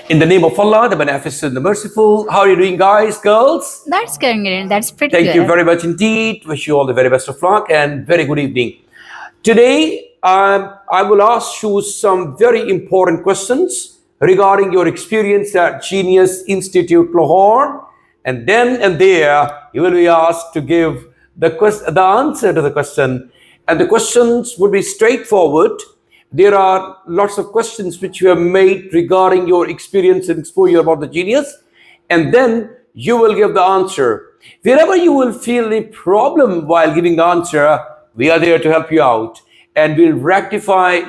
In the name of Allah, the Beneficent, the Merciful. How are you doing, guys, girls? That's good. That's pretty Thank good. you very much indeed. Wish you all the very best of luck and very good evening. Today, I will ask you some very important questions regarding your experience at Genius Institute, Lahore. And then and there, you will be asked to give the answer to the question. And the questions would be straightforward. There are lots of questions which you have made regarding your experience and exposure about the Genius. And then you will give the answer. Wherever you will feel a problem while giving the answer, we are there to help you out. And we'll rectify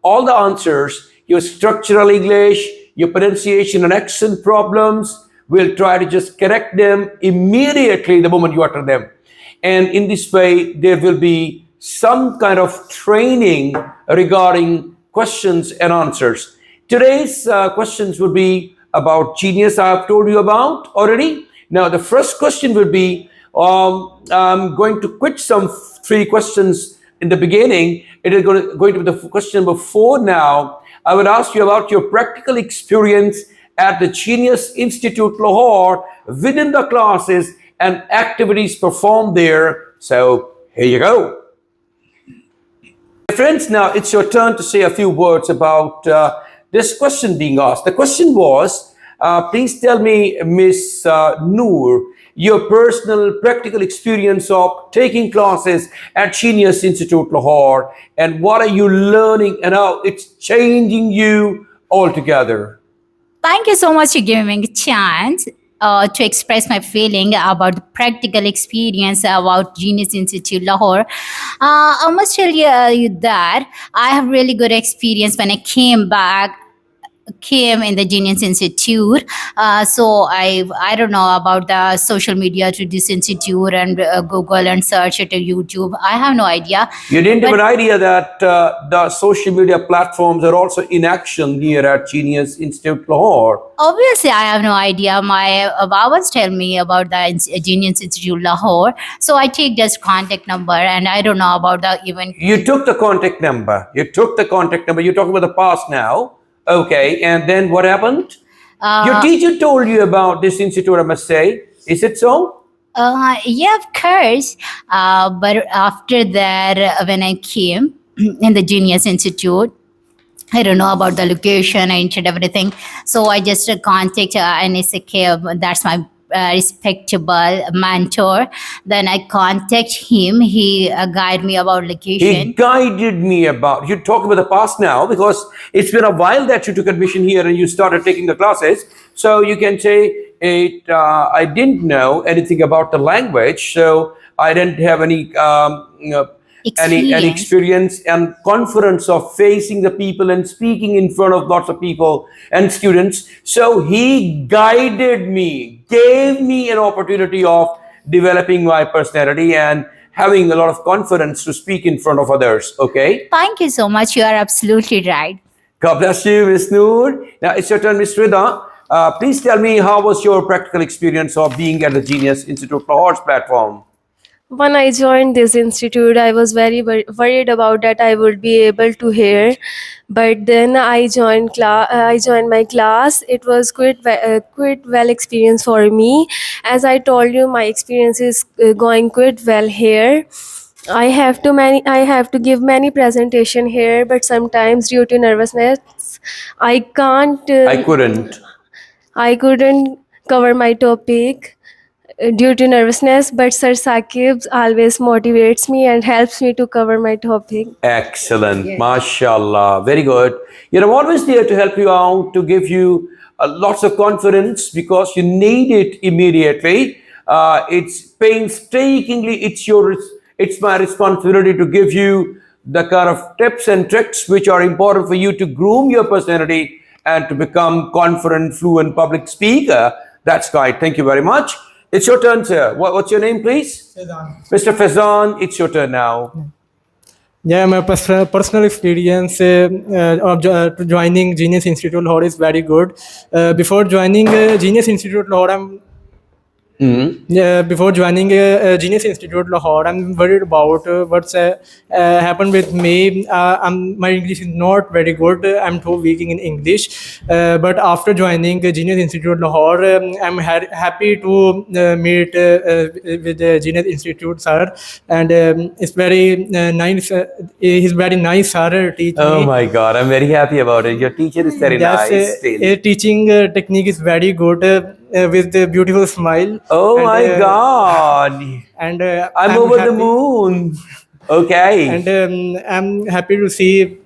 all the answers, your structural English, your pronunciation and accent problems. We'll try to just correct them immediately the moment you utter them. And in this way, there will be some kind of training regarding questions and answers. Today's questions would be about Genius, I've told you about already. Now, the first question would be, I'm going to quit some 3 questions in the beginning. It is going to be the question number 4 now. I would ask you about your practical experience at the Genius Institute, Lahore, within the classes and activities performed there. So, here you go. Friends, now it's your turn to say a few words about this question being asked. The question was, please tell me, Miss Noor, your personal practical experience of taking classes at Genius Institute, Lahore, and what are you learning and how it's changing you altogether. Thank you so much for giving me a chance to express my feeling about the practical experience about Genius Institute Lahore. I must tell you that I have really good experience when I came in the Genius Institute. So I don't know about the social media to this institute and Google and search it on YouTube. I have no idea. You didn't have an idea that the social media platforms are also in action here at Genius Institute Lahore. Obviously, I have no idea. My Babas tell me about the Genius Institute Lahore. So I take this contact number and I don't know about the even. You took the contact number. You're talking about the past now. Okay, and then what happened? Your teacher told you about this institute, I must say. Is it so? Yeah, of course. But after that, when I came in the Genius Institute, I don't know about the location. I entered everything. So I just contact Saqib. That's my respectable mentor. Then I contact him. He guide me about location. He guided me about. You talk about the past now because it's been a while that you took admission here and you started taking the classes. So you can say I didn't know anything about the language, so I didn't have any any experience and confidence of facing the people and speaking in front of lots of people and students. So he guided me, gave me an opportunity of developing my personality and having a lot of confidence to speak in front of others. Okay? Thank you so much. You are absolutely right. God bless you, Miss Noor. Now it's your turn, Miss Rida. Please tell me, how was your practical experience of being at the Genius Institute Lahore's platform? When I joined this institute, I was very worried about that I would be able to hear. But then I joined my class. It was quite well experience for me. As I told you, my experience is going quite well here. I have to give many presentation here, but sometimes due to nervousness, I couldn't cover my topic due to nervousness, but Sir Saqib always motivates me and helps me to cover my topic. Excellent. Yes. MashaAllah. Very good. I'm always there to help you out, to give you lots of confidence because you need it immediately. It's painstakingly, it's my responsibility to give you the kind of tips and tricks which are important for you to groom your personality and to become confident, fluent public speaker. That's right. Thank you very much. It's your turn, sir. What's your name, please? Faizan. Mr. Faizan, it's your turn now. Yeah, my personal experience of joining Genius Institute Lahore is very good. Before joining Genius Institute Lahore, Before joining Genius Institute Lahore, I'm worried about what's happened with me. My English is not very good. I'm too weak in English. But after joining Genius Institute Lahore, I'm happy to meet with the Genius Institute sir, and it's very nice. He's very nice sir. Teach Oh me. my God, I'm very happy about it. Your teacher is very Yes, nice still. teaching technique is very good with the beautiful smile. Oh and, my God, And I'm over the moon. Okay. And I'm happy to see.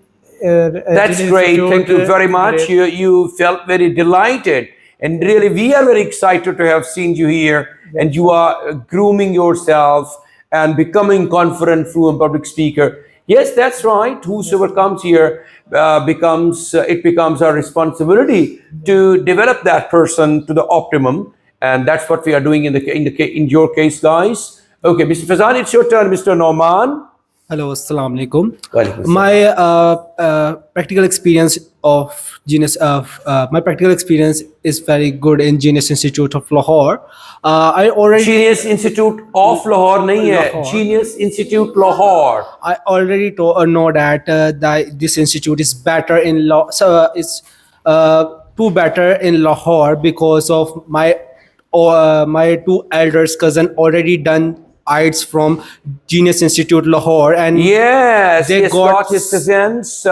That's Genius great. Thank Institute, you very much. great. You felt very delighted. And really, we are very excited to have seen you here. And you are grooming yourself and becoming confident fluent public speaker. Yes, that's right. Whosoever comes here it becomes our responsibility to develop that person to the optimum. And that's what we are doing in your case, guys. Okay, Mr. Fazan, it's your turn, Mr. Norman. Hello, assalamu alaikum. Walaikum assalam. My practical experience of my practical experience is very good in Genius Institute of Lahore. I already Genius Institute of Lahore nahi hai. Lahore. Genius Institute Lahore. know that this institute is better in it's too better in Lahore because of my two elders cousin already done IELTS from Genius Institute Lahore, and Yes, They yes, got- his presents.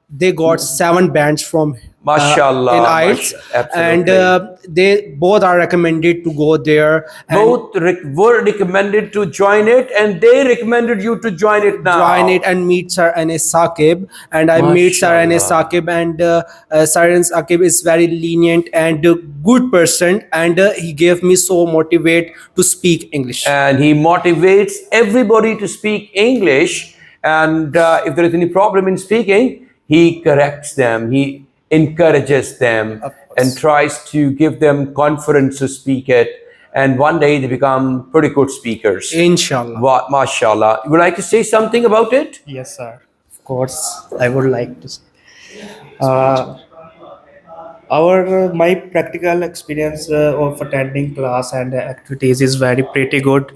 they got 7 bands from Mashallah, in IELTS, and absolutely. they both are recommended to go there. And Both were recommended to join it, and they recommended you to join it now. join it and meet Sir Anis Saqib, and I meet Sir Anis Mashallah. Saqib, and Sir Anis Saqib is very lenient and good person, and he gave me so motivate to speak English. And he motivates everybody to speak English. And if there is any problem in speaking, he corrects them. He encourages them and tries to give them confidence to speak it. And one day they become pretty good speakers. Inshallah. Mashallah. You would like to say something about it? Yes, sir. Of course, I would like to say. My practical experience of attending class and activities is very pretty good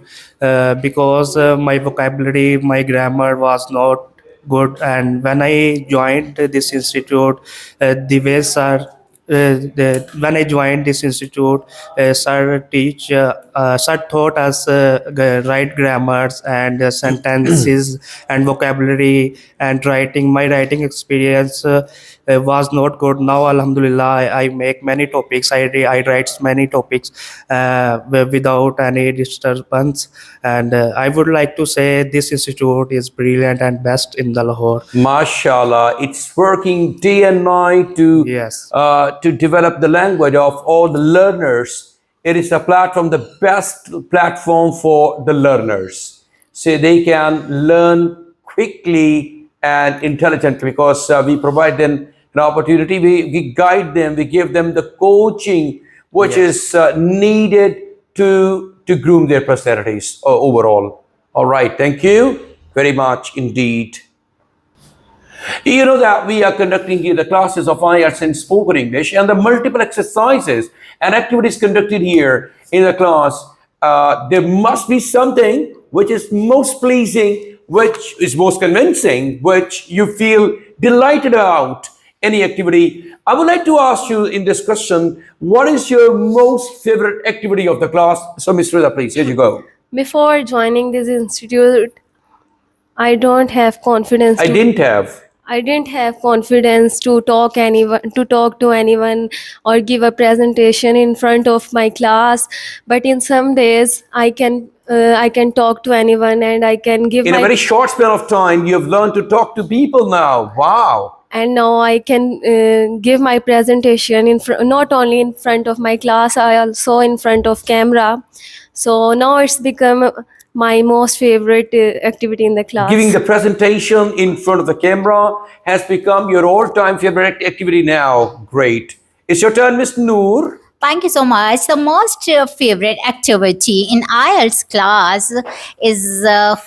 because my vocabulary, my grammar was not good, and when I joined this institute, the way sir. When I joined this institute, sir taught us right grammars and sentences and vocabulary and writing. My writing experience was not good. Now, Alhamdulillah, I make many topics. I write many topics without any disturbance. And I would like to say this institute is brilliant and best in the Lahore. Mashallah, it's working day and night to Yes. to develop the language of all the learners. It is a platform, the best platform for the learners, so they can learn quickly and intelligently because we provide them an opportunity. We guide them. We give them the coaching which is needed to groom their personalities overall. All right, thank you very much indeed. You know that we are conducting here the classes of IELTS and spoken English, and the multiple exercises and activities conducted here in the class. There must be something which is most pleasing, which is most convincing, which you feel delighted about any activity. I would like to ask you in this question, what is your most favorite activity of the class? So, Ms. Rida, please, here you go. Before joining this institute, I don't have confidence. I didn't have confidence to talk to anyone or give a presentation in front of my class. But in some days, I can talk to anyone and I can give In a very short span of time, you have learned to talk to people now. Wow. and now I can give my presentation not only in front of my class, I also in front of camera. So now it's become my most favorite activity in the class. Giving the presentation in front of the camera has become your all-time favorite activity now. Great. It's your turn, Miss Noor. Thank you so much. The most favorite activity in IELTS class is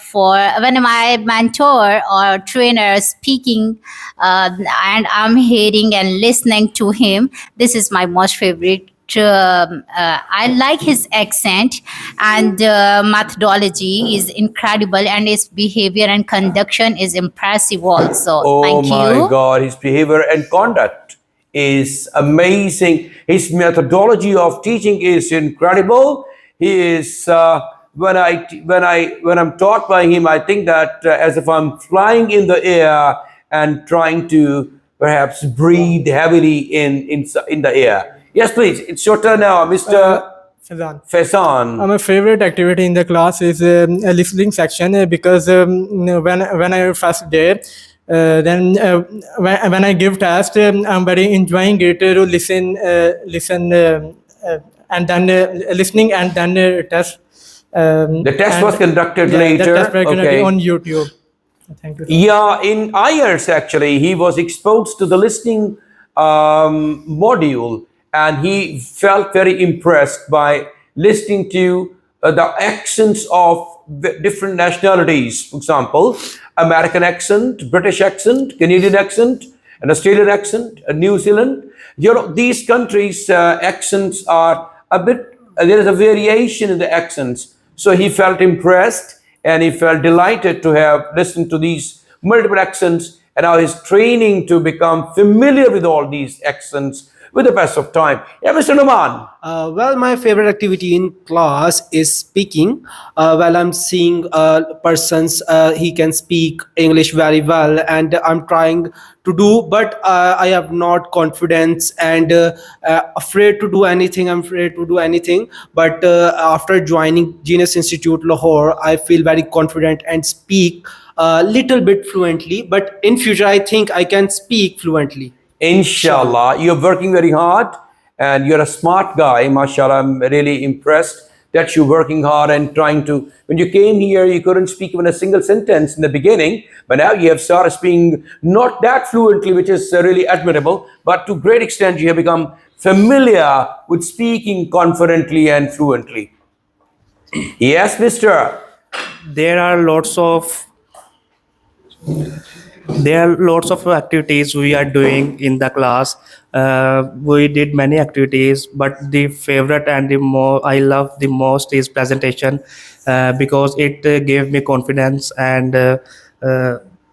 for when my mentor or trainer is speaking and I'm hearing and listening to him. This is my most favorite I like his accent, and methodology is incredible, and his behavior and conduction is impressive also. Oh Thank my you. God, his behavior and conduct is amazing. His methodology of teaching is incredible. He is when I'm taught by him, I think that as if I'm flying in the air and trying to perhaps breathe heavily in the air. Yes, please. It's your turn now, Mr. Fazan. Faison. My favorite activity in the class is a listening section because when I first there, then when I give test, I'm very enjoying it to listen, and then listening and then test. The test was conducted The later. test was conducted Okay. on YouTube. Thank you. Yeah, in IELTS actually, he was exposed to the listening module, and he felt very impressed by listening to the accents of different nationalities. For example, American accent, British accent, Canadian accent, an Australian accent, a New Zealand. You know, these countries' accents are a bit. There is a variation in the accents, so he felt impressed and he felt delighted to have listened to these multiple accents, and now he's training to become familiar with all these accents with the passage of time. Yeah, Mr. Numan. Well, my favorite activity in class is speaking. While I'm seeing persons, he can speak English very well, and I'm trying to do, but I have not confidence and afraid to do anything. I'm afraid to do anything. But after joining Genius Institute Lahore, I feel very confident and speak a little bit fluently. But in future, I think I can speak fluently. Inshallah, you're working very hard and you're a smart guy. MashaAllah, I'm really impressed that you're working hard and trying to. When you came here, you couldn't speak even a single sentence in the beginning, but now you have started speaking not that fluently, which is really admirable, but to a great extent, you have become familiar with speaking confidently and fluently. Yes, mister. There are lots of activities we are doing in the class. We did many activities, but the favorite and the more I love the most is presentation, because it gave me confidence, and uh,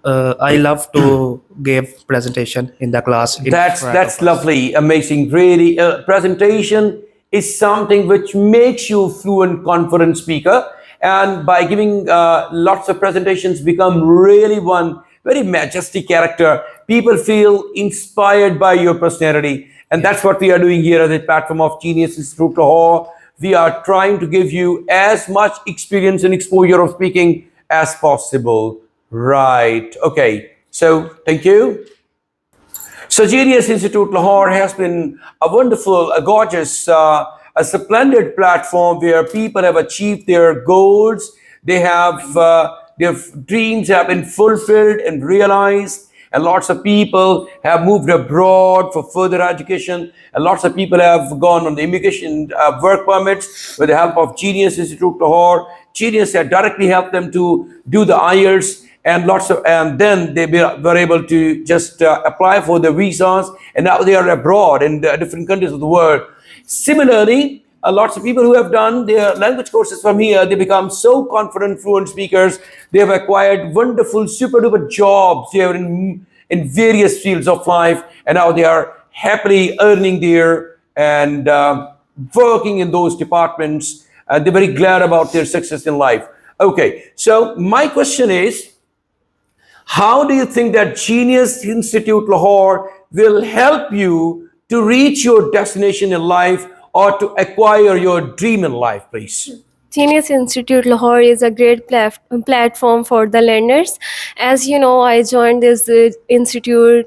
I love to give presentation in the class. In front That's of us. lovely, amazing. Really, presentation is something which makes you a fluent, confident speaker, and by giving lots of presentations, become really one very majestic character. People feel inspired by your personality, and that's what we are doing here at the platform of Genius Institute Lahore. We are trying to give you as much experience and exposure of speaking as possible. Right. Okay. So thank you. So Genius Institute Lahore has been a wonderful, a gorgeous, a splendid platform where people have achieved their goals. They have their dreams have been fulfilled and realized, and lots of people have moved abroad for further education, and lots of people have gone on the immigration work permits with the help of Genius Institute Lahore. Genius had directly helped them to do the IELTS, and then they were able to just apply for the visas, and now they are abroad in the different countries of the world. Similarly, lots of people who have done their language courses from here, they become so confident, fluent speakers. They have acquired wonderful, super duper jobs here in various fields of life, and now they are happily earning there and working in those departments. They're very glad about their success in life. Okay, so my question is, how do you think that Genius Institute Lahore will help you to reach your destination in life or to acquire your dream in life, please? Genius Institute Lahore is a great platform for the learners. As you know, I joined this institute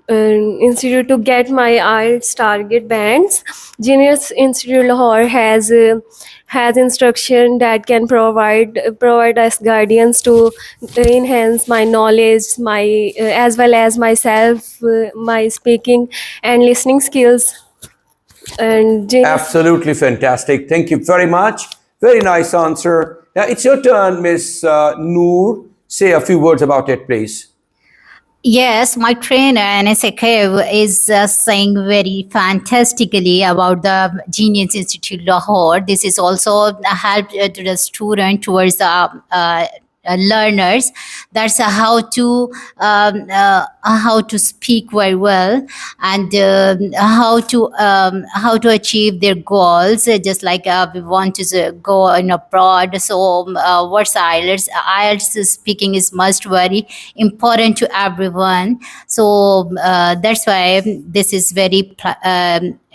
to get my IELTS target bands. Genius Institute Lahore has instruction that can provide us guidance to enhance my knowledge, my as well as myself, my speaking and listening skills. And Genius Absolutely fantastic. Thank you very much. Very nice answer. Now it's your turn, Miss Noor. Say a few words about it, please. Yes, my trainer and Saqib is saying very fantastically about the Genius Institute Lahore. This is also a help to the student towards the learners. That's how to speak very well, and how to achieve their goals. Just like we want to go in abroad, so what's IELTS? IELTS speaking is must very important to everyone. So that's why this is very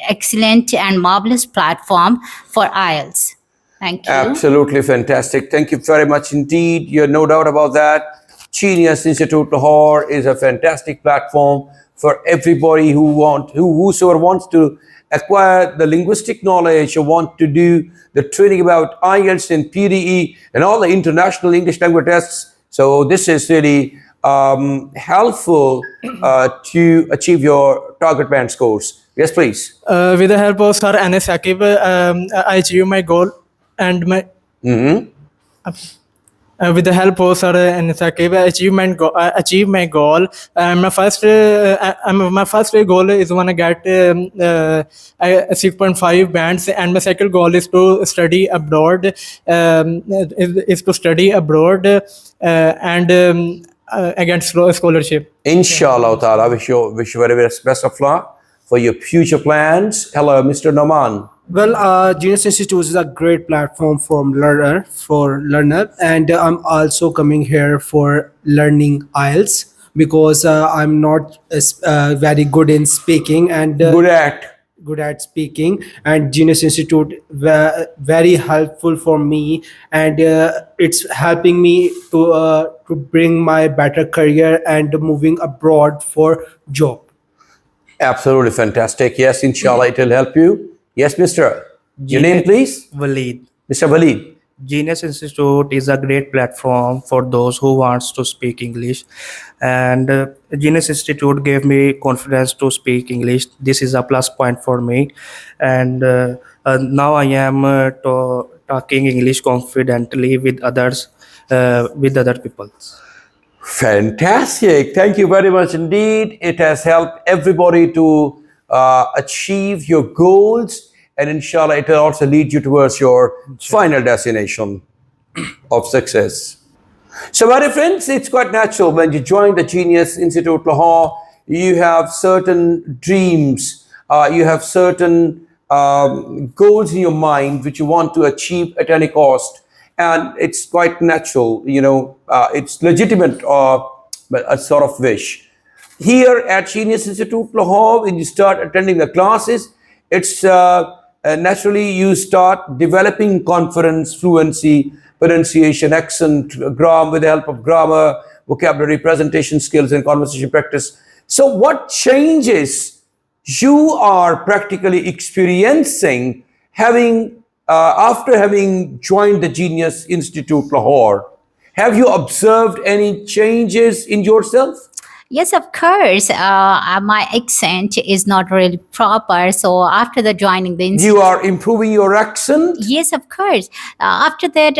excellent and marvelous platform for IELTS. Thank you. Absolutely fantastic. Thank you very much indeed. You're no doubt about that. Genius Institute Lahore is a fantastic platform for everybody whosoever wants to acquire the linguistic knowledge or want to do the training about IELTS and PDE and all the international English language tests. So this is really helpful to achieve your target band scores. Yes, please. With the help of Sir Anis Saqib, I achieved my goal and my. With the help of Sir Anis Saqib, I achieved my goal. My first goal is want to get 6.5 bands, and my second goal is to study abroad. And against scholarship. Inshallah ta'ala, wish you very best of luck for your future plans. Hello, Mr. Noman. Well, Genius Institute is a great platform for learner, and I'm also coming here for learning IELTS because I'm not very good in speaking and good at speaking, and Genius Institute very helpful for me, and it's helping me to bring my better career and moving abroad for job. Absolutely fantastic. Yes, inshallah, it will help you. Yes, Mr. Your name, please? Walid. Mr. Walid. Genius Institute is a great platform for those who wants to speak English, and Genius Institute gave me confidence to speak English. This is a plus point for me, and now I am talking English confidently with others, with other people. Fantastic. Thank you very much indeed. It has helped everybody to achieve your goals, and inshallah, it will also lead you towards your final destination of success. So, my dear friends, it's quite natural when you join the Genius Institute Lahore, you have certain dreams, you have certain goals in your mind which you want to achieve at any cost. And it's quite natural, it's legitimate a sort of wish. Here at Genius Institute Lahore, when you start attending the classes, it's naturally you start developing confidence, fluency, pronunciation, accent, grammar, with the help of grammar, vocabulary, presentation skills, and conversation practice. So what changes you are practically experiencing after having joined the Genius Institute Lahore? Have you observed any changes in yourself? Yes, of course. My accent is not really proper. So after the joining the institute, You are improving your accent? yes, of course. After that,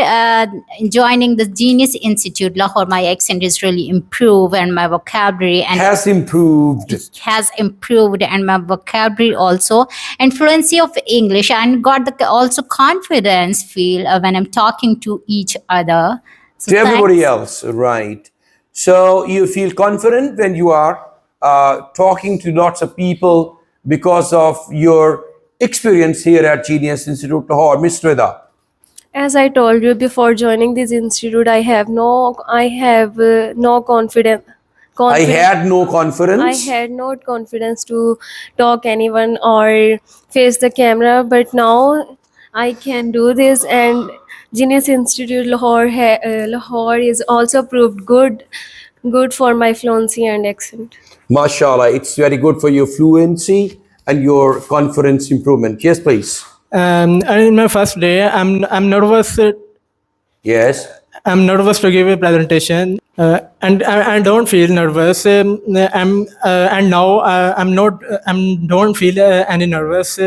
joining the Genius Institute Lahore, my accent is really improved, and my vocabulary Has improved. has improved, and my vocabulary also, and fluency of English, and got the also confidence feel when I'm talking to each other. So To everybody thanks. else, right? So you feel confident when you are talking to lots of people because of your experience here at Genius Institute Lahore. Miss Rida. As I told you before joining this institute, I have no confidence. I had no I confidence. had not confidence to talk anyone or face the camera, but now I can do this. And Genius Institute Lahore is also proved good for my fluency and accent. MashaAllah, it's very good for your fluency and your confidence improvement. Yes, please. And in my first day, I'm nervous. Yes. I'm nervous to give a presentation, and I don't feel nervous. And now I'm not. Don't feel any nervous.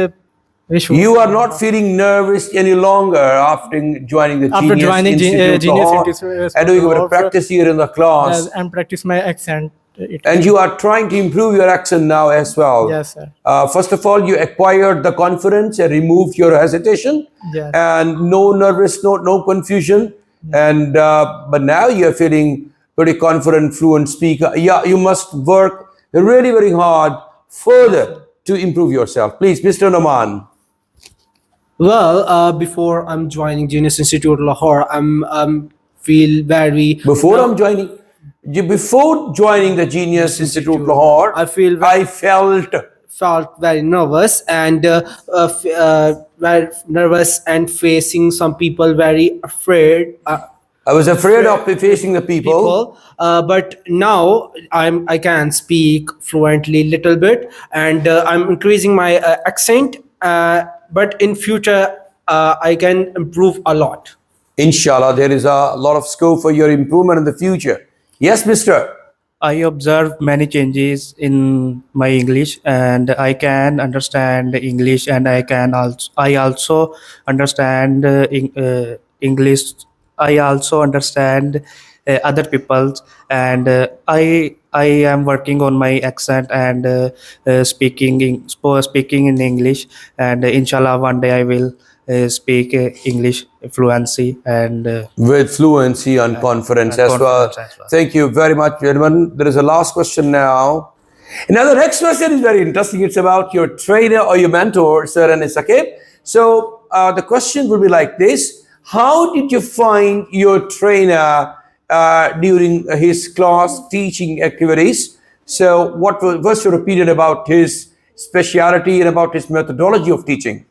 You are not feeling nervous any longer after joining the After Genius joining Institute Genius Lahore Institute and doing a bit of Lahore, practice here in the class. and practice my accent. And you are trying to improve your accent now as well. Yes, sir. First of all, you acquired the confidence and removed your hesitation, Yes. and no nervous, no confusion. And but now you're feeling pretty confident, fluent speaker. Yeah, you must work really very hard further to improve yourself. Please, Mr. Noman. Well, before I'm joining Genius Institute Lahore, I'm feel very Before joining the Genius Institute Lahore, I felt very nervous and very nervous and facing some people very afraid. I was afraid of facing the people. But now I can speak fluently little bit, and I'm increasing my accent. But in future, I can improve a lot. Inshallah, there is a lot of scope for your improvement in the future. Yes, Mister. I observe many changes in my English, and I can understand English, and I also understand English. I also understand other people's, and I am working on my accent and speaking in English, and inshallah one day I will speak English fluency and With fluency and confidence and as well. confidence as well. Thank you very much, gentlemen. There is a last question now. Now, the next question is very interesting. It's about your trainer or your mentor, Sir and Saqib. So, the question will be like this: how did you find your trainer during his class teaching activities? So, what's your opinion about his speciality and about his methodology of teaching?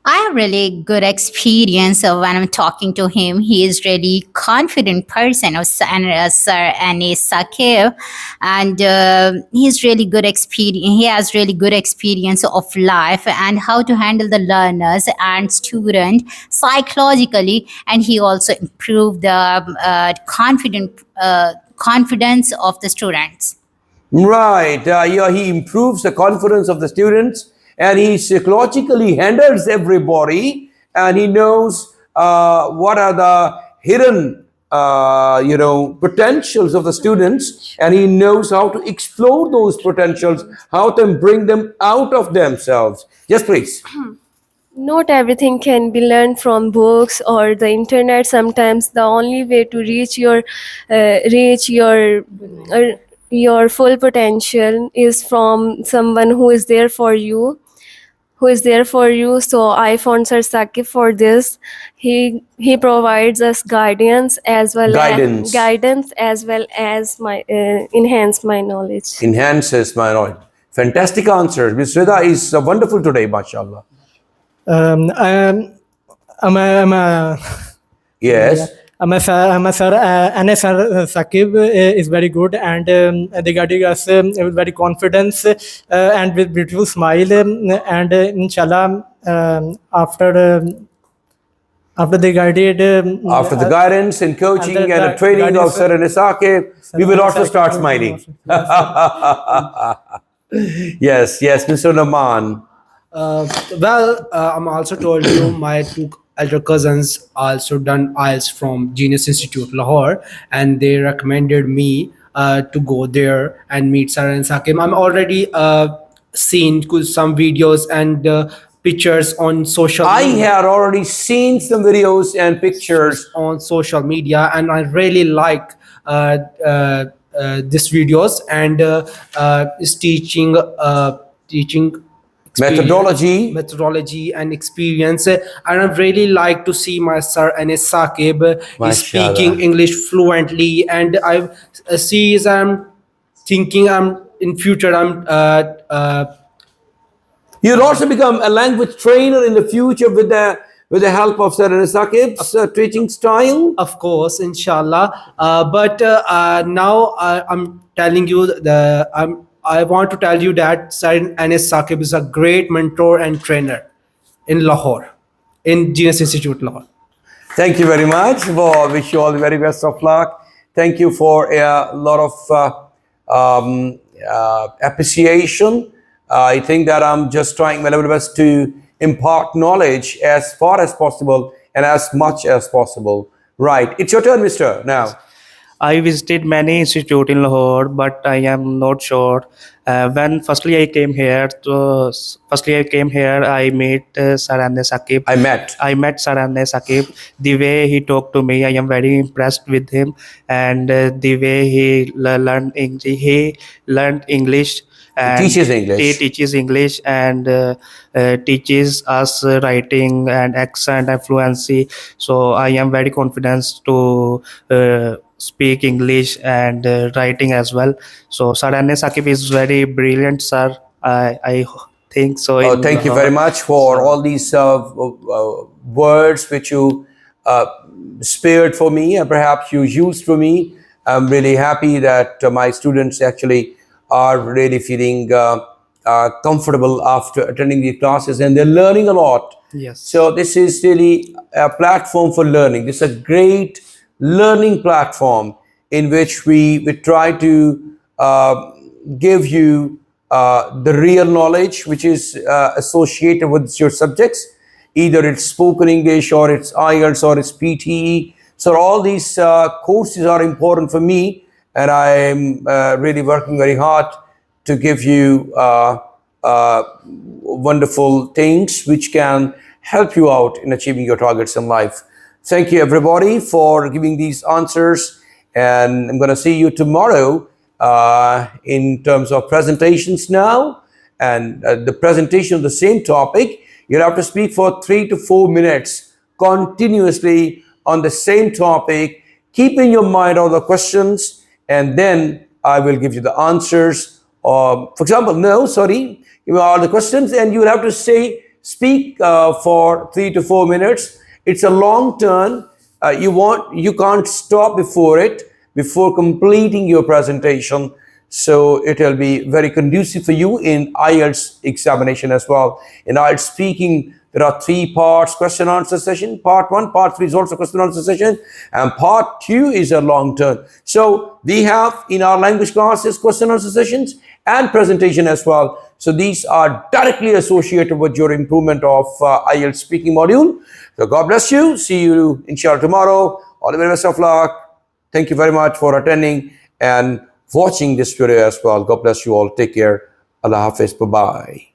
I have really good experience when I'm talking to him. He is really confident person of Sir Anis Saqib, and he's really good experience. He has really good experience of life and how to handle the learners and student psychologically, and he also improved the confidence of the students. Right. Yeah, he improves the confidence of the students, and he psychologically handles everybody, and he knows what are the hidden, potentials of the students, and he knows how to explore those potentials, how to bring them out of themselves. Yes, please. Not everything can be learned from books or the internet. Sometimes the only way to reach your full potential is from someone who is there for you. So I found Sir Saqib for this. He provides us guidance as well as my enhance my knowledge. Enhances my knowledge. Fantastic answers. Ms. Rida is wonderful today, mashallah. I'm a Yes. Sir Anis Saqib is very good, and they guided us with very confidence and with beautiful smile, and inshallah after they guided After the guidance and coaching and the training of Sir Anis Saqib, we will also start smiling. Yes, Mr. Naman. I'm also told you my two elder cousins also done IELTS from Genius Institute Lahore, and they recommended me to go there and meet Sir and Saqib. I'm already seen some videos and pictures on social I media. had already seen some videos and pictures. On social media, and I really like these videos and is teaching experience, methodology and experience, and I really like to see my Sir Anis Saqib is speaking English fluently, and I see I'm thinking in future You'll also become a language trainer in the future with the help of Sir Anis Saqib's teaching style. of course, inshallah. But now I'm telling you I want to tell you that Sir Anis Saqib is a great mentor and trainer in Lahore, in Genius Institute Lahore. Thank you very much. Well, I wish you all the very best of luck. Thank you for a lot of appreciation. I think that I'm just trying my level best to impart knowledge as far as possible and as much as possible. Right. It's your turn, Mister. Now. I visited many institute in Lahore, but I am not sure. When firstly I came here, I met Sarane Saqib. I met. I met Sarane Saqib. The way he talked to me, I am very impressed with him, and the way he learned English, and Teaches he English. teaches English and teaches us writing and accent and fluency. So I am very confident to speak English and writing as well. So Sarane Saqib is very brilliant, sir. I think so. Oh, In thank you very Lahore. much for all these words which you uh, spared for me and perhaps you used for me. I'm really happy that my students actually are really feeling comfortable after attending the classes and they're learning a lot. Yes. So this is really a platform for learning. This is a great learning platform in which we try to give you the real knowledge which is associated with your subjects. Either it's spoken English or it's IELTS or it's PTE. So all these courses are important for me, and I'm really working very hard to give you wonderful things which can help you out in achieving your targets in life. Thank you, everybody, for giving these answers. And I'm going to see you tomorrow in terms of presentations now. And the presentation of the same topic, you'll have to speak for 3 to 4 minutes continuously on the same topic. Keep in your mind all the questions, and then I will give you the answers. For example, no, sorry, you are the questions, and you will have to speak for 3 to 4 minutes. It's a long turn. You can't stop before completing your presentation. So it will be very conducive for you in IELTS examination as well. In IELTS speaking, there are 3 parts: question answer session, part 1, part 3 is also question answer session, and part 2 is a long turn. So we have in our language classes question answer sessions and presentation as well. So these are directly associated with your improvement of IELTS speaking module. So God bless you. See you inshallah tomorrow. All the very best of luck. Thank you very much for attending and watching this video as well. God bless you all. Take care. Allah Hafiz. Bye-bye.